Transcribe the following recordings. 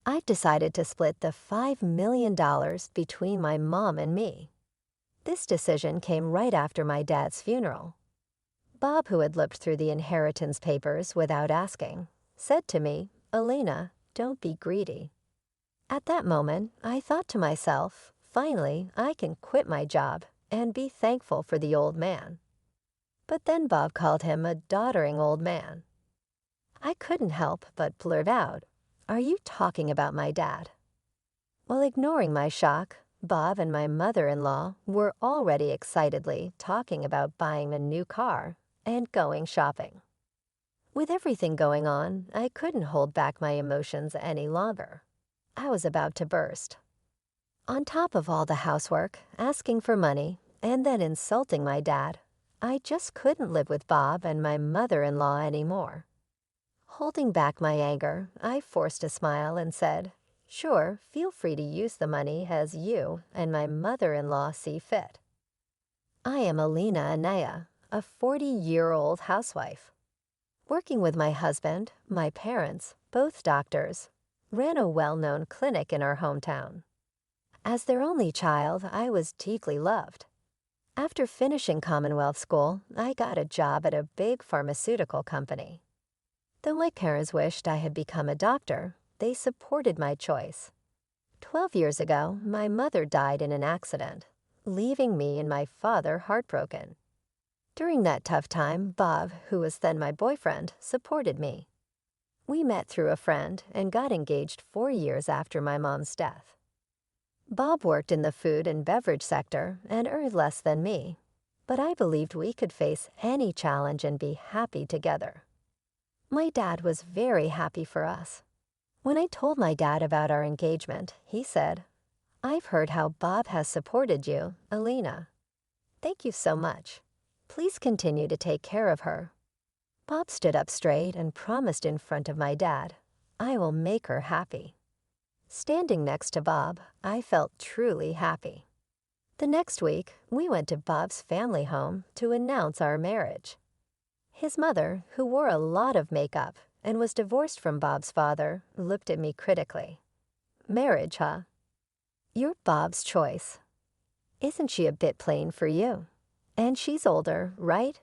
I've decided to split the $5 million between my mom and me. This decision came right after my dad's funeral. Bob, who had looked through the inheritance papers without asking, said to me, "Elena, don't be greedy." At that moment, I thought to myself, finally, I can quit my job and be thankful for the old man. But then Bob called him a doddering old man. I couldn't help but blurt out, "Are you talking about my dad?" While ignoring my shock, Bob and my mother-in-law were already excitedly talking about buying a new car and going shopping. With everything going on, I couldn't hold back my emotions any longer. I was about to burst. On top of all the housework, asking for money, and then insulting my dad, I just couldn't live with Bob and my mother-in-law anymore. Holding back my anger, I forced a smile and said, "Sure, feel free to use the money as you and my mother-in-law see fit." I am Alina Anaya, a 40-year-old housewife. Working with my husband, my parents, both doctors, ran a well-known clinic in our hometown. As their only child, I was deeply loved. After finishing Commonwealth School, I got a job at a big pharmaceutical company. Though my parents wished I had become a doctor, they supported my choice. 12 years ago, my mother died in an accident, leaving me and my father heartbroken. During that tough time, Bob, who was then my boyfriend, supported me. We met through a friend and got engaged 4 years after my mom's death. Bob worked in the food and beverage sector and earned less than me, but I believed we could face any challenge and be happy together. My dad was very happy for us. When I told my dad about our engagement, he said, "I've heard how Bob has supported you, Alina. Thank you so much. Please continue to take care of her." Bob stood up straight and promised in front of my dad, "I will make her happy." Standing next to Bob, I felt truly happy. The next week, we went to Bob's family home to announce our marriage. His mother, who wore a lot of makeup and was divorced from Bob's father, looked at me critically. "Marriage, huh? You're Bob's choice. Isn't she a bit plain for you? And she's older, right?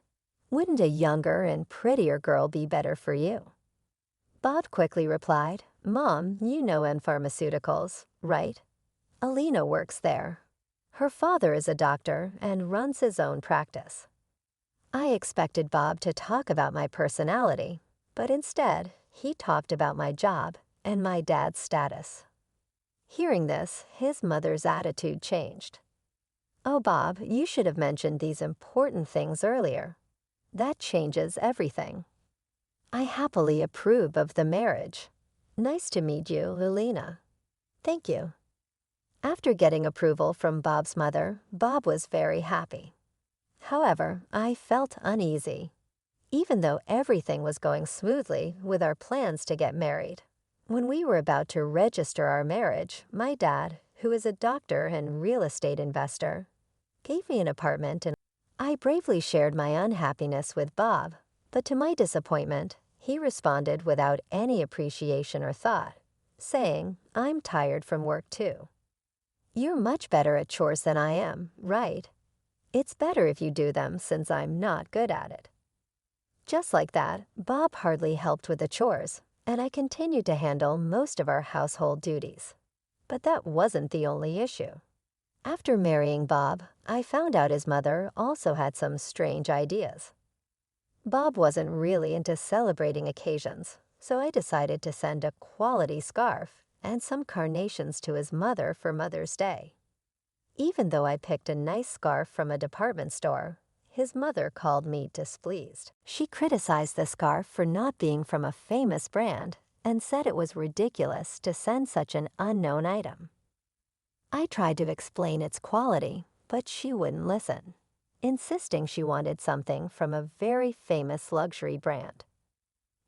Wouldn't a younger and prettier girl be better for you?" Bob quickly replied, "Mom, you know in pharmaceuticals, right? Alina works there. Her father is a doctor and runs his own practice." I expected Bob to talk about my personality, but instead, he talked about my job and my dad's status. Hearing this, his mother's attitude changed. "Oh, Bob, you should have mentioned these important things earlier. That changes everything. I happily approve of the marriage. Nice to meet you, Alina." "Thank you." After getting approval from Bob's mother, Bob was very happy. However, I felt uneasy. Even though everything was going smoothly with our plans to get married, when we were about to register our marriage, my dad, who is a doctor and real estate investor, gave me an apartment and I bravely shared my unhappiness with Bob, but to my disappointment, he responded without any appreciation or thought, saying, "I'm tired from work too. You're much better at chores than I am, right? It's better if you do them since I'm not good at it." Just like that, Bob hardly helped with the chores, and I continued to handle most of our household duties. But that wasn't the only issue. After marrying Bob, I found out his mother also had some strange ideas. Bob wasn't really into celebrating occasions, so I decided to send a quality scarf and some carnations to his mother for Mother's Day. Even though I picked a nice scarf from a department store, his mother called me displeased. She criticized the scarf for not being from a famous brand and said it was ridiculous to send such an unknown item. I tried to explain its quality, but she wouldn't listen, insisting she wanted something from a very famous luxury brand.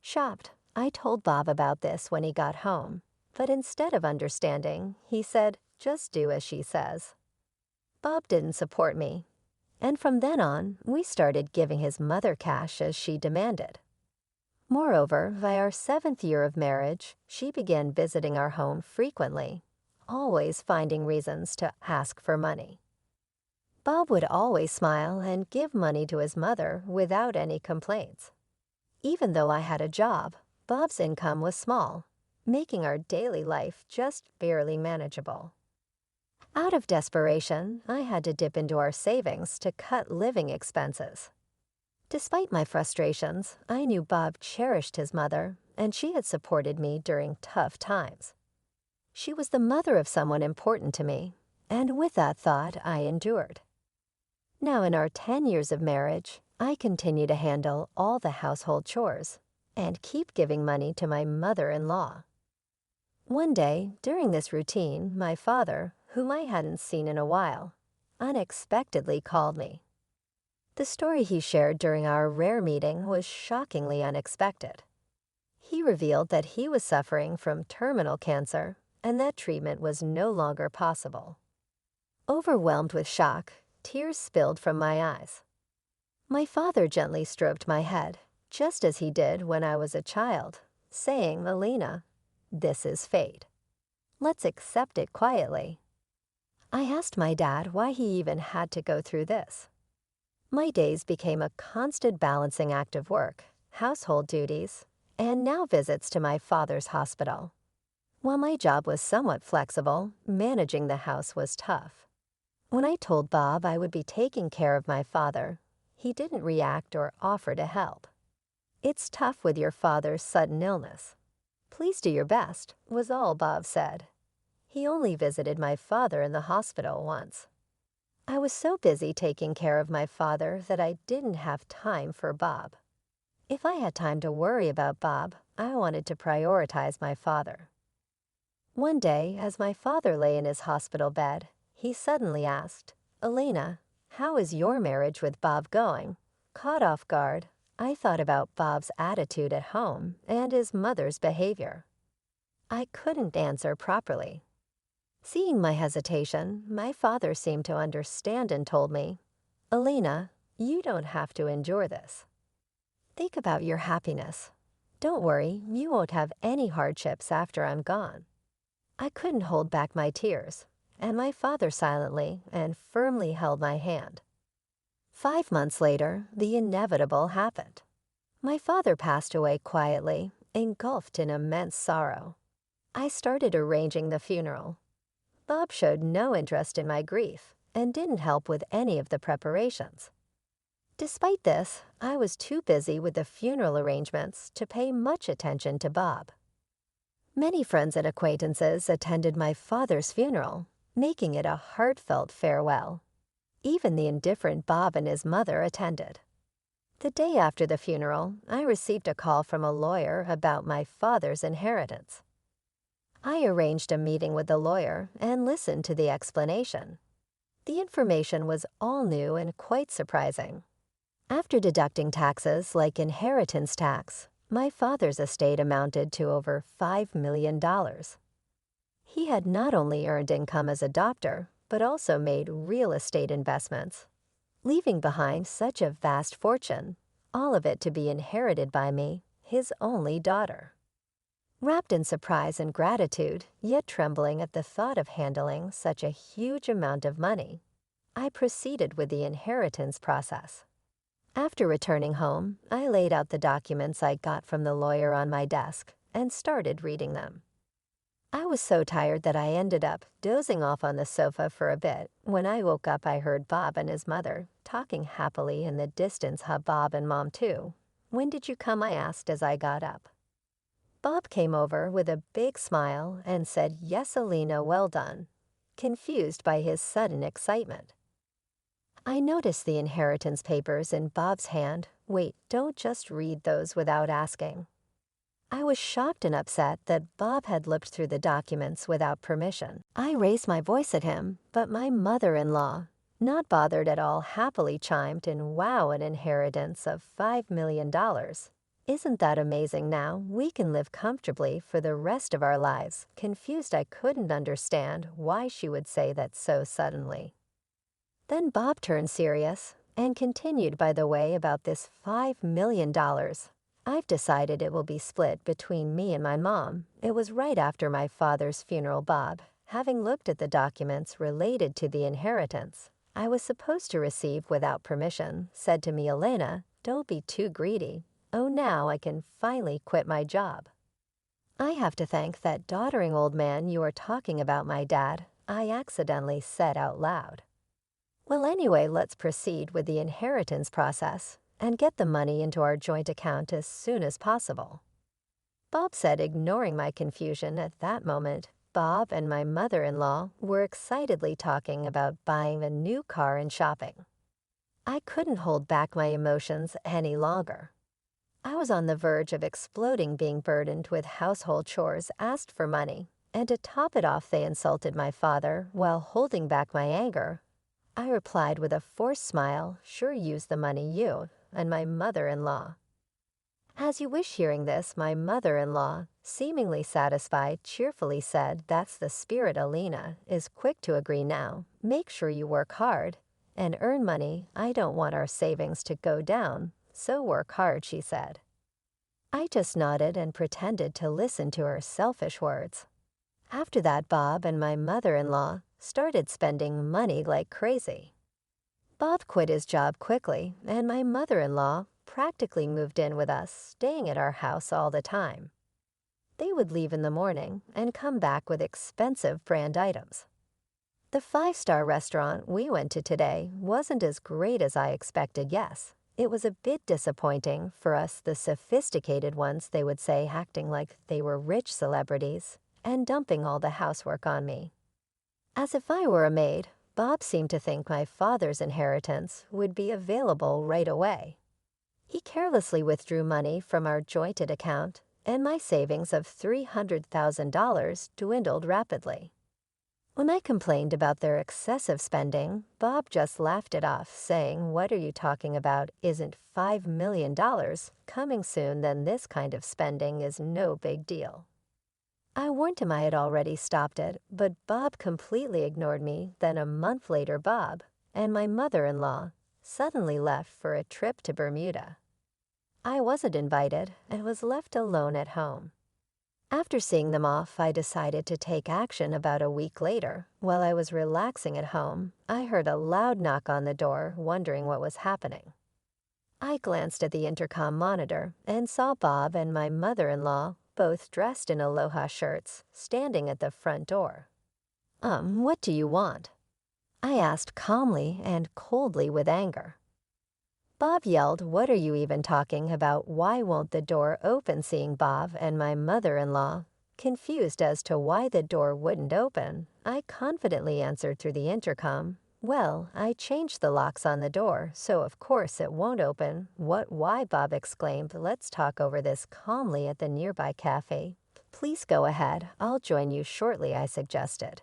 Shocked, I told Bob about this when he got home, but instead of understanding, he said, "Just do as she says." Bob didn't support me, and from then on, we started giving his mother cash as she demanded. Moreover, by our 7th year of marriage, she began visiting our home frequently, always finding reasons to ask for money. Bob would always smile and give money to his mother without any complaints. Even though I had a job, Bob's income was small, making our daily life just barely manageable. Out of desperation, I had to dip into our savings to cut living expenses. Despite my frustrations, I knew Bob cherished his mother, and she had supported me during tough times. She was the mother of someone important to me, and with that thought, I endured. Now, in our 10 years of marriage, I continue to handle all the household chores and keep giving money to my mother-in-law. One day, during this routine, my father, whom I hadn't seen in a while, unexpectedly called me. The story he shared during our rare meeting was shockingly unexpected. He revealed that he was suffering from terminal cancer and that treatment was no longer possible. Overwhelmed with shock, tears spilled from my eyes. My father gently stroked my head, just as he did when I was a child, saying, "Alina, this is fate. Let's accept it quietly." I asked my dad why he even had to go through this. My days became a constant balancing act of work, household duties, and now visits to my father's hospital. While my job was somewhat flexible, managing the house was tough. When I told Bob I would be taking care of my father, he didn't react or offer to help. "It's tough with your father's sudden illness. Please do your best," was all Bob said. He only visited my father in the hospital once. I was so busy taking care of my father that I didn't have time for Bob. If I had time to worry about Bob, I wanted to prioritize my father. One day, as my father lay in his hospital bed, he suddenly asked, "Elena, how is your marriage with Bob going?" Caught off guard, I thought about Bob's attitude at home and his mother's behavior. I couldn't answer properly. Seeing my hesitation, my father seemed to understand and told me, "Elena, you don't have to endure this. Think about your happiness. Don't worry, you won't have any hardships after I'm gone." I couldn't hold back my tears, and my father silently and firmly held my hand. 5 months later, the inevitable happened. My father passed away quietly, engulfed in immense sorrow. I started arranging the funeral. Bob showed no interest in my grief and didn't help with any of the preparations. Despite this, I was too busy with the funeral arrangements to pay much attention to Bob. Many friends and acquaintances attended my father's funeral, making it a heartfelt farewell. Even the indifferent Bob and his mother attended. The day after the funeral, I received a call from a lawyer about my father's inheritance. I arranged a meeting with the lawyer and listened to the explanation. The information was all new and quite surprising. After deducting taxes like inheritance tax, my father's estate amounted to over $5 million. He had not only earned income as a doctor, but also made real estate investments, leaving behind such a vast fortune, all of it to be inherited by me, his only daughter. Wrapped in surprise and gratitude, yet trembling at the thought of handling such a huge amount of money, I proceeded with the inheritance process. After returning home, I laid out the documents I got from the lawyer on my desk and started reading them. I was so tired that I ended up dozing off on the sofa for a bit. When I woke up, I heard Bob and his mother talking happily in the distance. Bob and Mom too. "When did you come?" I asked as I got up. Bob came over with a big smile and said, "Yes, Alina, well done," confused by his sudden excitement. I noticed the inheritance papers in Bob's hand. "Wait, don't just read those without asking." I was shocked and upset that Bob had looked through the documents without permission. I raised my voice at him, but my mother-in-law, not bothered at all, happily chimed in, "Wow, an inheritance of $5 million. Isn't that amazing? Now we can live comfortably for the rest of our lives." Confused, I couldn't understand why she would say that so suddenly. Then Bob turned serious and continued, "By the way, about this $5 million. I've decided it will be split between me and my mom. It was right after my father's funeral, Bob. Having looked at the documents related to the inheritance I was supposed to receive without permission, said to me, Elena, don't be too greedy. Oh, now I can finally quit my job. I have to thank that doddering old man you are talking about, my dad, I accidentally said out loud. Well, anyway, let's proceed with the inheritance process and get the money into our joint account as soon as possible. Bob said, ignoring my confusion at that moment. Bob and my mother-in-law were excitedly talking about buying a new car and shopping. I couldn't hold back my emotions any longer. I was on the verge of exploding, being burdened with household chores, asked for money, and to top it off they insulted my father while holding back my anger. I replied with a forced smile, sure, use the money, you and my mother-in-law. As you wish. Hearing this, my mother-in-law, seemingly satisfied, cheerfully said, that's the spirit. Alina is quick to agree now. Make sure you work hard and earn money. I don't want our savings to go down, so work hard, she said. I just nodded and pretended to listen to her selfish words. After that, Bob and my mother-in-law started spending money like crazy. Bob quit his job quickly, and my mother-in-law practically moved in with us, staying at our house all the time. They would leave in the morning and come back with expensive brand items. The 5-star restaurant we went to today wasn't as great as I expected, yes. It was a bit disappointing for us, the sophisticated ones, they would say, acting like they were rich celebrities and dumping all the housework on me. As if I were a maid, Bob seemed to think my father's inheritance would be available right away. He carelessly withdrew money from our jointed account, and my savings of $300,000 dwindled rapidly. When I complained about their excessive spending, Bob just laughed it off, saying, what are you talking about? Isn't $5 million coming soon? Then this kind of spending is no big deal. I warned him I had already stopped it, but Bob completely ignored me. Then a month later, Bob and my mother-in-law suddenly left for a trip to Bermuda. I wasn't invited and was left alone at home. After seeing them off, I decided to take action. About a week later, while I was relaxing at home, I heard a loud knock on the door, wondering what was happening. I glanced at the intercom monitor and saw Bob and my mother-in-law, both dressed in aloha shirts, standing at the front door. What do you want?" I asked calmly and coldly with anger. Bob yelled, "What are you even talking about? Why won't the door open?" Seeing Bob and my mother-in-law confused as to why the door wouldn't open, I confidently answered through the intercom, "Well, I changed the locks on the door, so of course it won't open." "What? Why?" Bob exclaimed. "Let's talk over this calmly at the nearby cafe. Please go ahead. I'll join you shortly," I suggested.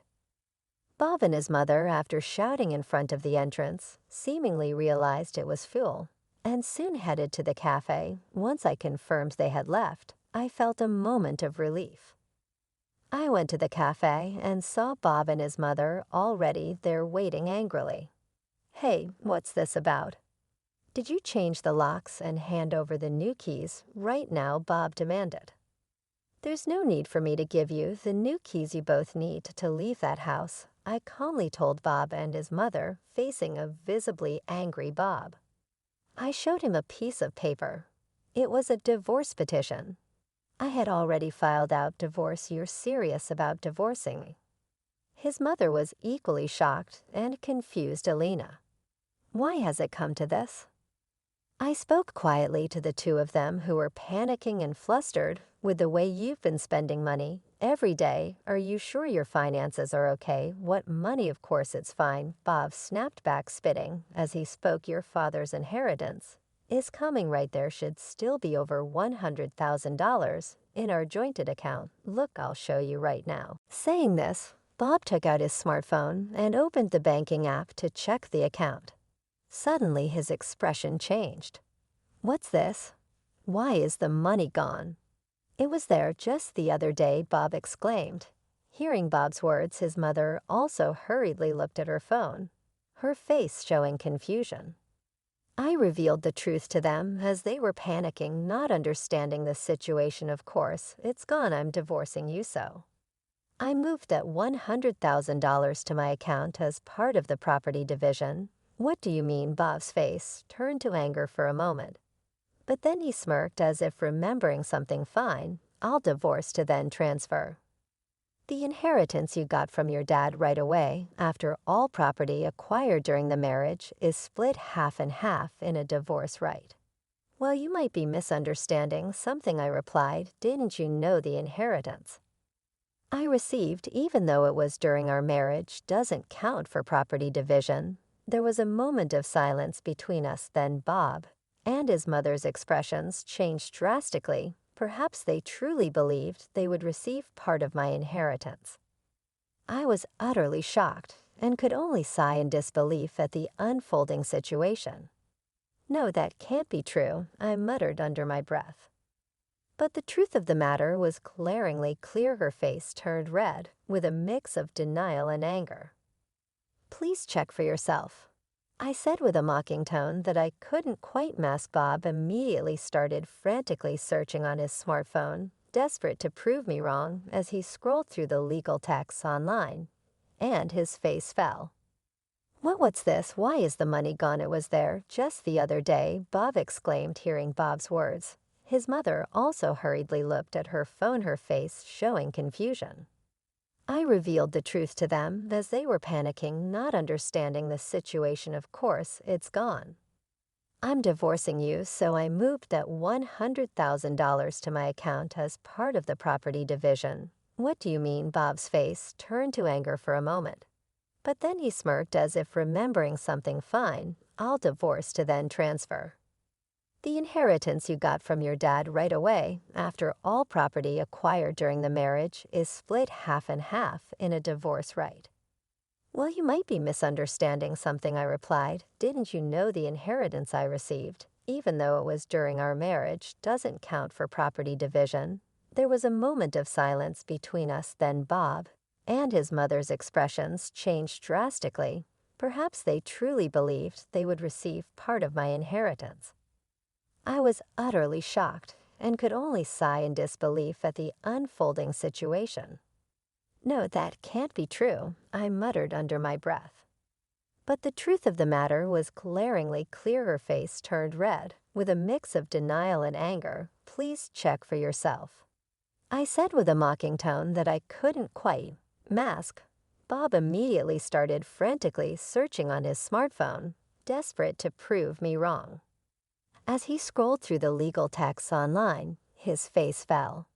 Bob and his mother, after shouting in front of the entrance, seemingly realized it was full, and soon headed to the cafe. Once I confirmed they had left, I felt a moment of relief. I went to the cafe and saw Bob and his mother already there waiting angrily. "Hey, what's this about? Did you change the locks and hand over the new keys right now?" Bob demanded. "There's no need for me to give you the new keys. You both need to leave that house," I calmly told Bob and his mother, facing a visibly angry Bob. I showed him a piece of paper. It was a divorce petition. I had already filed out divorce. "You're serious about divorcing me?" His mother was equally shocked and confused. "Alina, why has it come to this?" I spoke quietly to the two of them, who were panicking and flustered with the way you've been spending money every day. "Are you sure your finances are okay?" "What money? Of course it's fine," Bob snapped back, spitting as he spoke. "Your father's inheritance is coming right there. Should still be over $100,000 in our jointed account. Look, I'll show you right now." Saying this, Bob took out his smartphone and opened the banking app to check the account. Suddenly, his expression changed. "What's this? Why is the money gone?" "It was there just the other day," Bob exclaimed. Hearing Bob's words, his mother also hurriedly looked at her phone, her face showing confusion. I revealed the truth to them as they were panicking, not understanding the situation. Of course, it's gone. I'm divorcing you so. I moved that $100,000 to my account as part of the property division. What do you mean? Bob's face turned to anger for a moment. But then he smirked as if remembering something. Fine, I'll divorce to then transfer. The inheritance you got from your dad right away, after all property acquired during the marriage, is split half and half in a divorce right. Well, you might be misunderstanding something, I replied. Didn't you know the inheritance I received, even though it was during our marriage, doesn't count for property division? There was a moment of silence between us. Then Bob and his mother's expressions changed drastically. Perhaps they truly believed they would receive part of my inheritance. I was utterly shocked and could only sigh in disbelief at the unfolding situation. No, that can't be true, I muttered under my breath. But the truth of the matter was glaringly clear. Her face turned red with a mix of denial and anger. Please check for yourself, I said with a mocking tone that I couldn't quite mask. Bob immediately started frantically searching on his smartphone, desperate to prove me wrong as he scrolled through the legal texts online, and his face fell. What's this? Why is the money gone? It was there just the other day, Bob exclaimed, hearing Bob's words. His mother also hurriedly looked at her phone, her face showing confusion. I revealed the truth to them as they were panicking, not understanding the situation. Of course, it's gone. I'm divorcing you, so I moved that $100,000 to my account as part of the property division. What do you mean? Bob's face turned to anger for a moment. But then he smirked as if remembering something. Fine, I'll divorce to then transfer. The inheritance you got from your dad right away, after all property acquired during the marriage, is split half and half in a divorce right. Well, you might be misunderstanding something, I replied. Didn't you know the inheritance I received, even though it was during our marriage, doesn't count for property division? There was a moment of silence between us. Then Bob and his mother's expressions changed drastically. Perhaps they truly believed they would receive part of my inheritance. I was utterly shocked and could only sigh in disbelief at the unfolding situation. No, that can't be true, I muttered under my breath. But the truth of the matter was glaringly clear. Her face turned red with a mix of denial and anger. Please check for yourself, I said with a mocking tone that I couldn't quite mask. Bob immediately started frantically searching on his smartphone, desperate to prove me wrong. As he scrolled through the legal texts online, his face fell.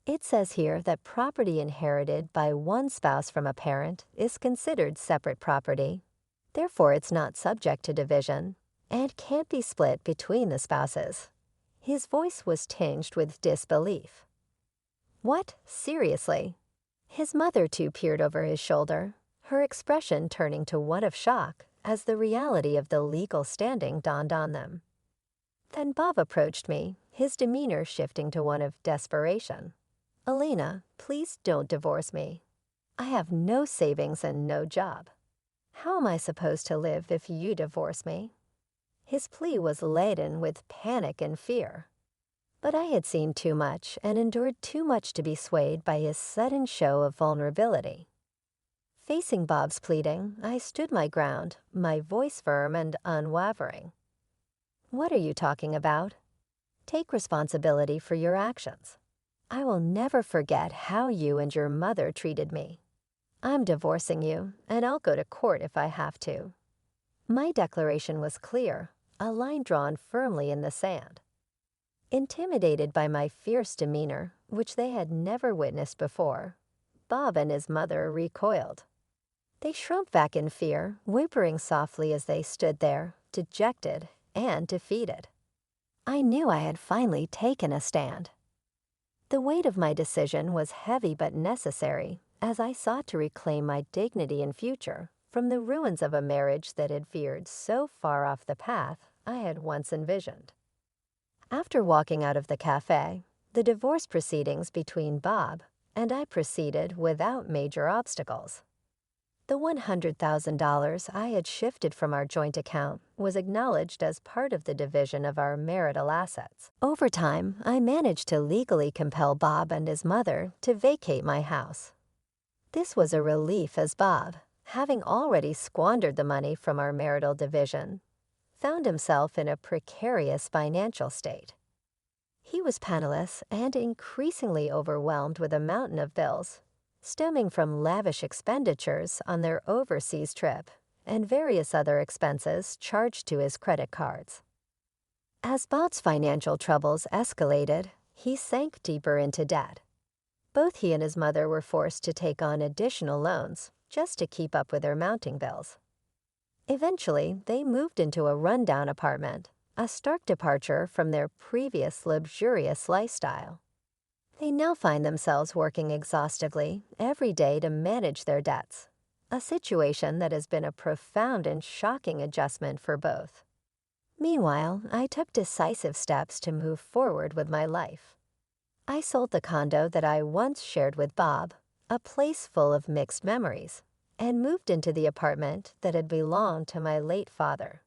It says here that property inherited by one spouse from a parent is considered separate property. Therefore, it's not subject to division and can't be split between the spouses. His voice was tinged with disbelief. What? Seriously? His mother too peered over his shoulder, her expression turning to one of shock as the reality of the legal standing dawned on them. Then Bob approached me, his demeanor shifting to one of desperation. Elena, please don't divorce me. I have no savings and no job. How am I supposed to live if you divorce me? His plea was laden with panic and fear. But I had seen too much and endured too much to be swayed by his sudden show of vulnerability. Facing Bob's pleading, I stood my ground, my voice firm and unwavering. What are you talking about? Take responsibility for your actions. I will never forget how you and your mother treated me. I'm divorcing you, and I'll go to court if I have to. My declaration was clear, a line drawn firmly in the sand. Intimidated by my fierce demeanor, which they had never witnessed before, Bob and his mother recoiled. They shrunk back in fear, whimpering softly as they stood there, dejected and defeated. I knew I had finally taken a stand. The weight of my decision was heavy but necessary, as I sought to reclaim my dignity and future from the ruins of a marriage that had veered so far off the path I had once envisioned. After walking out of the cafe, the divorce proceedings between Bob and I proceeded without major obstacles. The $100,000 I had shifted from our joint account was acknowledged as part of the division of our marital assets. Over time, I managed to legally compel Bob and his mother to vacate my house. This was a relief as Bob, having already squandered the money from our marital division, found himself in a precarious financial state. He was penniless and increasingly overwhelmed with a mountain of bills, stemming from lavish expenditures on their overseas trip and various other expenses charged to his credit cards. As Bob's financial troubles escalated, he sank deeper into debt. Both he and his mother were forced to take on additional loans just to keep up with their mounting bills. Eventually, they moved into a rundown apartment, a stark departure from their previous luxurious lifestyle. They now find themselves working exhaustively every day to manage their debts, a situation that has been a profound and shocking adjustment for both. Meanwhile, I took decisive steps to move forward with my life. I sold the condo that I once shared with Bob, a place full of mixed memories, and moved into the apartment that had belonged to my late father.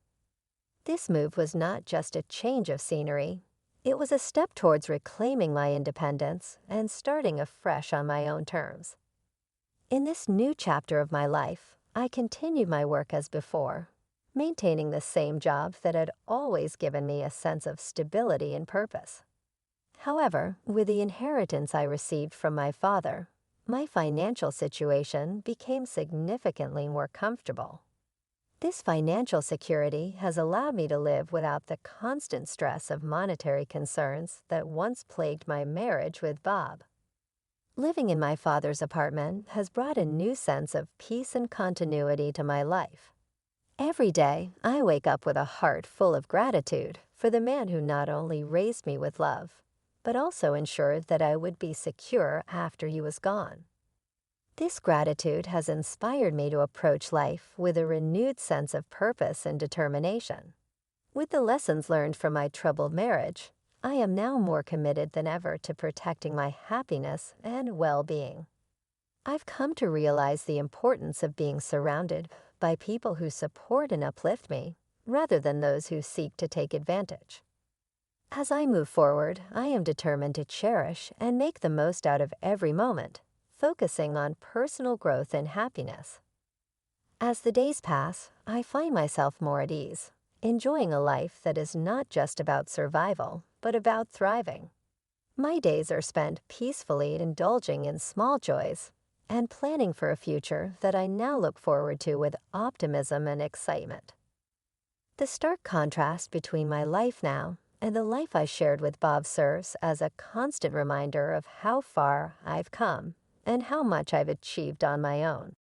This move was not just a change of scenery. It was a step towards reclaiming my independence and starting afresh on my own terms. In this new chapter of my life, I continued my work as before, maintaining the same job that had always given me a sense of stability and purpose. However, with the inheritance I received from my father, my financial situation became significantly more comfortable. This financial security has allowed me to live without the constant stress of monetary concerns that once plagued my marriage with Bob. Living in my father's apartment has brought a new sense of peace and continuity to my life. Every day, I wake up with a heart full of gratitude for the man who not only raised me with love, but also ensured that I would be secure after he was gone. This gratitude has inspired me to approach life with a renewed sense of purpose and determination. With the lessons learned from my troubled marriage, I am now more committed than ever to protecting my happiness and well-being. I've come to realize the importance of being surrounded by people who support and uplift me, rather than those who seek to take advantage. As I move forward, I am determined to cherish and make the most out of every moment, focusing on personal growth and happiness. As the days pass, I find myself more at ease, enjoying a life that is not just about survival, but about thriving. My days are spent peacefully indulging in small joys and planning for a future that I now look forward to with optimism and excitement. The stark contrast between my life now and the life I shared with Bob serves as a constant reminder of how far I've come and how much I've achieved on my own.